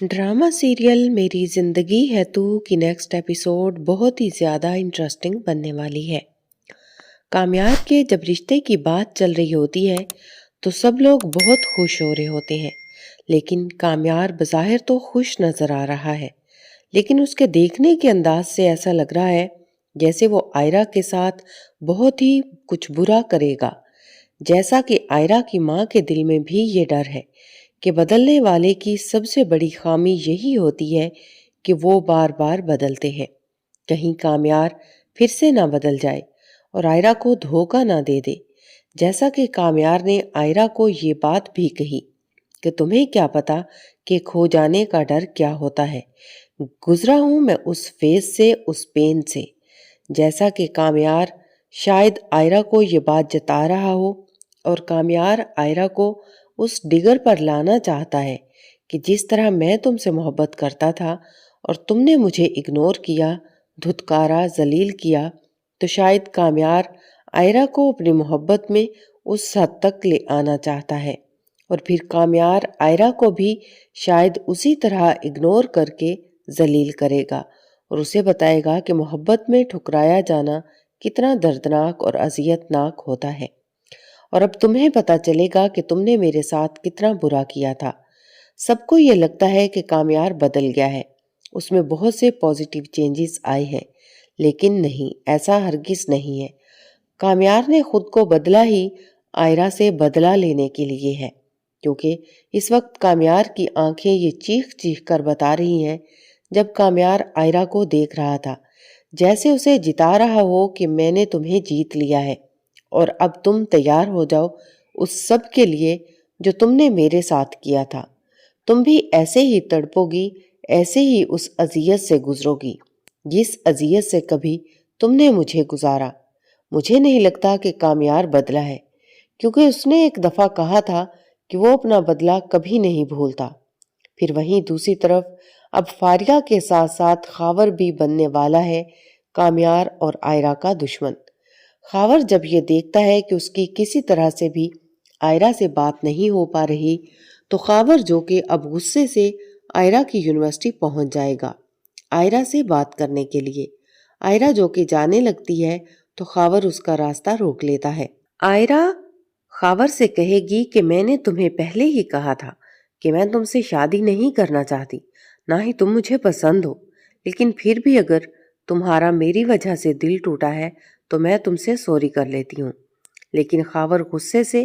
Drama serial मेरी ज़िंदगी है तू की नेक्स्ट एपिसोड बहुत ही ज़्यादा इंटरेस्टिंग बनने वाली है। कामयाब के जब रिश्ते की बात चल रही होती है तो सब लोग बहुत खुश हो रहे होते हैं, लेकिन कामयाब बज़ाहिर तो खुश नज़र आ रहा है, लेकिन उसके देखने के अंदाज से ऐसा लग रहा है जैसे वो आयरा के साथ बहुत ही कुछ बुरा करेगा। जैसा कि आयरा की माँ के दिल में भी ये डर है कि बदलने वाले की सबसे बड़ी खामी यही होती है कि वो बार बार बदलते हैं। कहीं कामयार फिर से ना बदल जाए और आयरा को धोखा ना दे दे। जैसा कि कामयार ने आयरा को ये बात भी कही कि तुम्हें क्या पता कि खो जाने का डर क्या होता है। गुजरा हूं मैं उस फेज से, उस पेन से। जैसा कि कामयार शायद आयरा को ये बात जता रहा हो और कामयार आयरा को उस डिगर पर लाना चाहता है कि जिस तरह मैं तुमसे मोहब्बत करता था और तुमने मुझे इग्नोर किया, धुतकारा, जलील किया, तो शायद कामयार आयरा को अपनी मोहब्बत में उस हद तक ले आना चाहता है और फिर कामयार आयरा को भी शायद उसी तरह इग्नोर करके जलील करेगा और उसे बताएगा कि मोहब्बत में ठुकराया जाना कितना दर्दनाक और अजियतनाक होता है। और अब तुम्हें पता चलेगा कि तुमने मेरे साथ कितना बुरा किया था। सबको ये लगता है कि कामयार बदल गया है, उसमें बहुत से पॉजिटिव चेंजेस आए हैं, लेकिन नहीं, ऐसा हरगिज नहीं है। कामयार ने खुद को बदला ही आयरा से बदला लेने के लिए है, क्योंकि इस वक्त कामयार की आंखें ये चीख चीख कर बता रही हैं, जब कामयार आयरा को देख रहा था जैसे उसे जिता रहा हो कि मैंने तुम्हें जीत लिया है और अब तुम तैयार हो जाओ उस सब के लिए जो तुमने मेरे साथ किया था। तुम भी ऐसे ही तड़पोगी, ऐसे ही उस अजियत से गुजरोगी जिस अजियत से कभी तुमने मुझे गुजारा। मुझे नहीं लगता कि कामयार बदला है, क्योंकि उसने एक दफा कहा था कि वो अपना बदला कभी नहीं भूलता। फिर वहीं दूसरी तरफ अब फारिया के साथ साथ खावर भी बनने वाला है कामयार और आयरा का दुश्मन। खावर जब ये देखता है कि उसकी किसी तरह से भी आयरा से बात नहीं हो पा रही, तो खावर जो कि अब गुस्से से आयरा की यूनिवर्सिटी पहुंच जाएगा आयरा से बात करने के लिए। आयरा जो कि जाने लगती है तो खावर उसका रास्ता रोक लेता है। आयरा खावर से कहेगी कि मैंने तुम्हें पहले ही कहा था कि मैं तुमसे शादी नहीं करना चाहती, ना ही तुम मुझे पसंद हो, लेकिन फिर भी अगर तुम्हारा मेरी वजह से दिल टूटा है तो मैं तुमसे सॉरी कर लेती हूँ। लेकिन खावर गुस्से से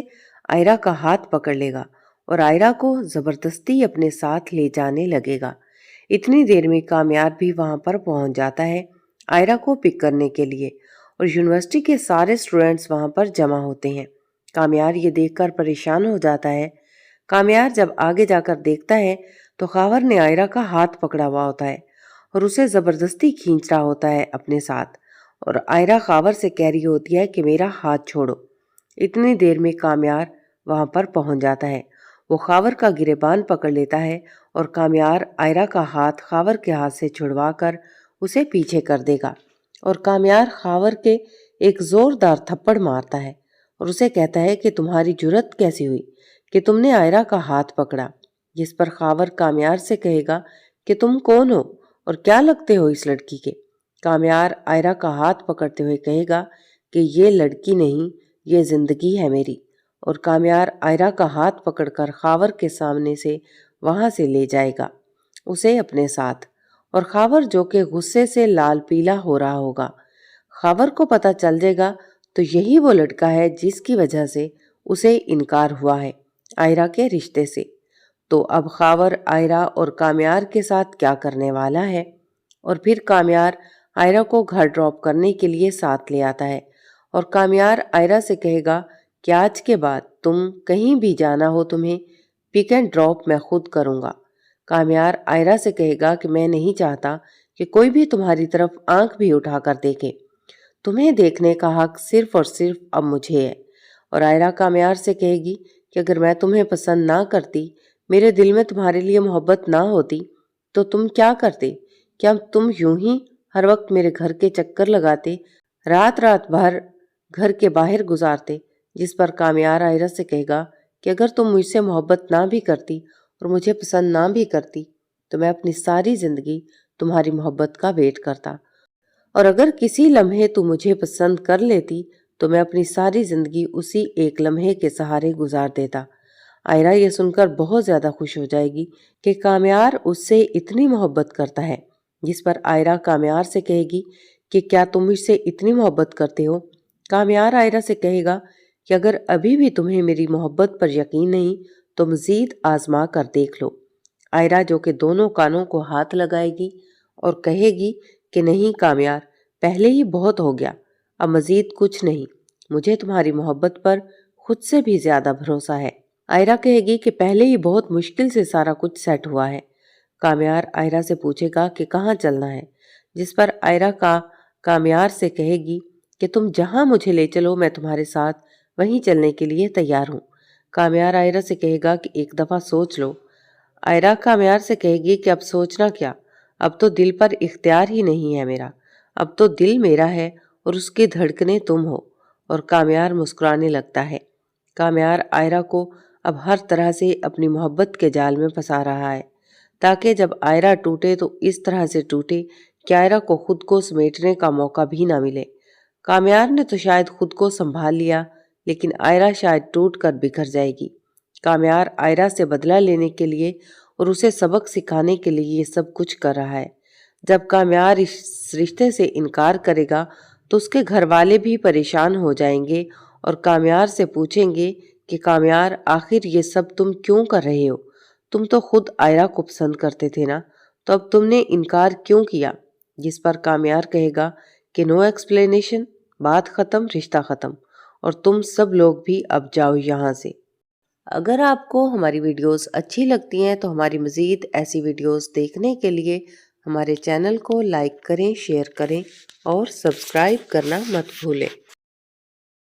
आयरा का हाथ पकड़ लेगा और आयरा को जबरदस्ती अपने साथ ले जाने लगेगा। इतनी देर में कामयार भी वहां पर पहुंच जाता है आयरा को पिक करने के लिए और यूनिवर्सिटी के सारे स्टूडेंट्स वहां पर जमा होते हैं। कामयार ये देखकर परेशान हो जाता है। कामयार जब आगे जाकर देखता है तो खावर ने आयरा का हाथ पकड़ा हुआ होता है और उसे जबरदस्ती खींच रहा होता है अपने साथ, और आयरा खावर से कह रही होती है कि मेरा हाथ छोड़ो। इतनी देर में कामयार वहां पर पहुंच जाता है। वो खावर का गिरेबान पकड़ लेता है और कामयार आयरा का हाथ खावर के हाथ से छुड़वा कर उसे पीछे कर देगा और कामयार खावर के एक जोरदार थप्पड़ मारता है और उसे कहता है कि तुम्हारी जुर्रत कैसी हुई कि तुमने आयरा का हाथ पकड़ा। जिस पर खावर कामयार से कहेगा कि तुम कौन हो और क्या लगते हो इस लड़की के। कामयार आयरा का हाथ पकड़ते हुए कहेगा कि ये लड़की नहीं, ये जिंदगी है मेरी, और कामयार आयरा का हाथ पकड़कर खावर के सामने से वहां से ले जाएगा उसे अपने साथ। और खावर जो कि गुस्से से लाल पीला हो रहा होगा, खावर को पता चल जाएगा तो यही वो लड़का है जिसकी वजह से उसे इनकार हुआ है आयरा के रिश्ते से। तो अब खावर आयरा और कामयार के साथ क्या करने वाला है। और फिर कामयार आयरा को घर ड्रॉप करने के लिए साथ ले आता है और कामयार आयरा से कहेगा कि आज के बाद तुम कहीं भी जाना हो तुम्हें, पिक एंड ड्रॉप मैं खुद करूंगा। कामयार आयरा से कहेगा कि मैं नहीं चाहता कि कोई भी तुम्हारी तरफ आंख भी उठाकर देखे, तुम्हें देखने का हक सिर्फ और सिर्फ अब मुझे है। और आयरा कामयार से कहेगी कि अगर मैं तुम्हें पसंद ना करती, मेरे दिल में तुम्हारे लिए मोहब्बत ना होती, तो तुम क्या करते? क्या तुम यूं ही हर वक्त मेरे घर के चक्कर लगाते, रात रात भर घर के बाहर गुजारते? जिस पर कामयार आयरा से कहेगा कि अगर तुम मुझसे मोहब्बत ना भी करती और मुझे पसंद ना भी करती, تو میں اپنی ساری زندگی تمہاری محبت کا ویٹ کرتا، اور اگر کسی لمحے تو مجھے پسند کر لیتی تو میں اپنی ساری زندگی اسی ایک لمحے کے سہارے گزار دیتا۔ آئرہ یہ سن کر بہت زیادہ خوش ہو جائے گی کہ کامیار اس سے اتنی محبت کرتا ہے، جس پر آئرہ کامیار سے کہے گی کہ کیا تم مجھ سے اتنی محبت کرتے ہو؟ کامیار آئرہ سے کہے گا کہ اگر ابھی بھی تمہیں میری محبت پر یقین نہیں تو مزید آزما کر دیکھ لو۔ آئرہ جو کہ دونوں کانوں کو ہاتھ لگائے گی اور کہے گی کہ نہیں کامیار، پہلے ہی بہت ہو گیا، اب مزید کچھ نہیں، مجھے تمہاری محبت پر خود سے بھی زیادہ بھروسہ ہے۔ آئرہ کہے گی کہ پہلے ہی بہت مشکل سے سارا کچھ سیٹ ہوا ہے۔ کامیار آئرہ سے پوچھے گا کہ کہاں چلنا ہے، جس پر آئرہ کامیار سے کہے گی کہ تم جہاں مجھے لے چلو میں تمہارے ساتھ وہیں چلنے کے لیے تیار ہوں۔ کامیار آئرہ سے کہے گا کہ ایک دفعہ سوچ لو۔ آئرہ کامیار سے کہے گی کہ اب سوچنا کیا، اب تو دل پر اختیار ہی نہیں ہے میرا، اب تو دل میرا ہے اور اس کی دھڑکنیں تم ہو۔ اور کامیار مسکرانے لگتا ہے۔ کامیار آئرہ کو اب ہر طرح سے اپنی محبت کے جال میں پھنسا رہا ہے، تاکہ جب آئرہ ٹوٹے تو اس طرح سے ٹوٹے کہ آئرہ کو خود کو سمیٹنے کا موقع بھی نہ ملے۔ کامیار نے تو شاید خود کو سنبھال لیا، لیکن آئرہ شاید ٹوٹ کر بکھر جائے گی۔ کامیار آئرہ سے بدلہ لینے کے لیے اور اسے سبق سکھانے کے لیے یہ سب کچھ کر رہا ہے۔ جب کامیار اس رشتے سے انکار کرے گا تو اس کے گھر والے بھی پریشان ہو جائیں گے اور کامیار سے پوچھیں گے کہ کامیار آخر یہ سب تم کیوں کر رہے ہو؟ تم تو خود آئرہ کو پسند کرتے تھے نا، تو اب تم نے انکار کیوں کیا؟ جس پر کامیار کہے گا کہ نو ایکسپلینیشن، بات ختم، رشتہ ختم، اور تم سب لوگ بھی اب جاؤ یہاں سے۔ اگر آپ کو ہماری ویڈیوز اچھی لگتی ہیں تو ہماری مزید ایسی ویڈیوز دیکھنے کے لیے ہمارے چینل کو لائک کریں، شیئر کریں اور سبسکرائب کرنا مت بھولیں۔